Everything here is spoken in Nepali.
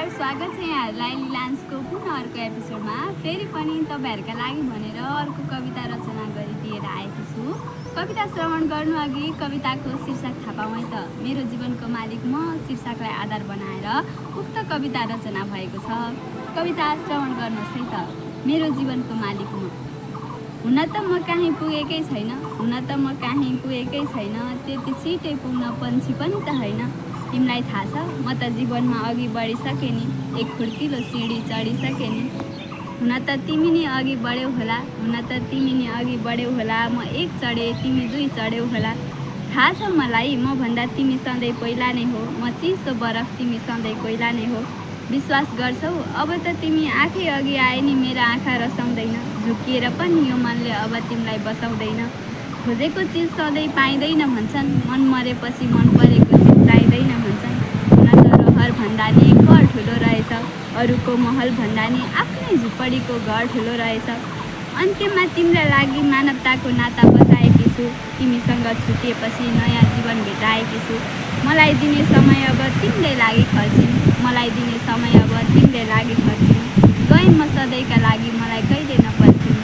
नमस्कार, स्वागत छ यहाँहरूलाई लिलान्सको पुनः अर्को एपिसोडमा। फेरि पनि तपाईँहरूका लागि भनेर अर्को कविता रचना गरिदिएर आएकी छु। कविता श्रवण गर्नु अघि कविताको शीर्षक थाहा पाऊँ है त। मेरो जीवनको मालिक म शीर्षकलाई आधार बनाएर उक्त कविता रचना भएको छ। कविता श्रवण गर्नुहोस् है त। मेरो जीवनको मालिक म। हुन त म कहीँ पुगेकै छैन, त्यति छिटै पुग्न पन्छी पनि त होइन। तिमीलाई थाहा छ म त जीवनमा अघि बढिसकेँ नि, एक खुड्किलो सिँढी चढिसकेँ नि। हुन त तिमी नि अघि बढ्यौ होला, म एक चढेँ तिमी दुई चढ्यौ होला। थाहा छ मलाई म भन्दा तिमी सधैँ पहिला नै हो, म चिसो बरफ तिमी सधैँ कोइला नै हो। विश्वास गर्छौ अब त तिमी आँखै अघि आए नि मेरा आँखा रसाउँदैन, झुकिएर पनि यो मनले अब तिमीलाई बसाउँदैन। खोजेको चिज सधैँ पाइँदैन भन्छन्, मन मरेपछि मन परेको चिज चाहिँदैन भन्छन्। हुन त रहर भन्दा नि घर ठुलो रहेछ, अरूको महल भन्दा नि आफ्नै झुपडीको घर ठुलो रहेछ। अन्त्यमा तिम्रा लागि मानवताको नाता बचाएकी छु, तिमीसँग छुटिएपछि नयाँ जीवन भेटाएकी छु। मलाई दिने समय अब तिम्रै लागि खर्चिनु, गएँ म सधैँका लागि मलाई कहिले नपर्छिनु,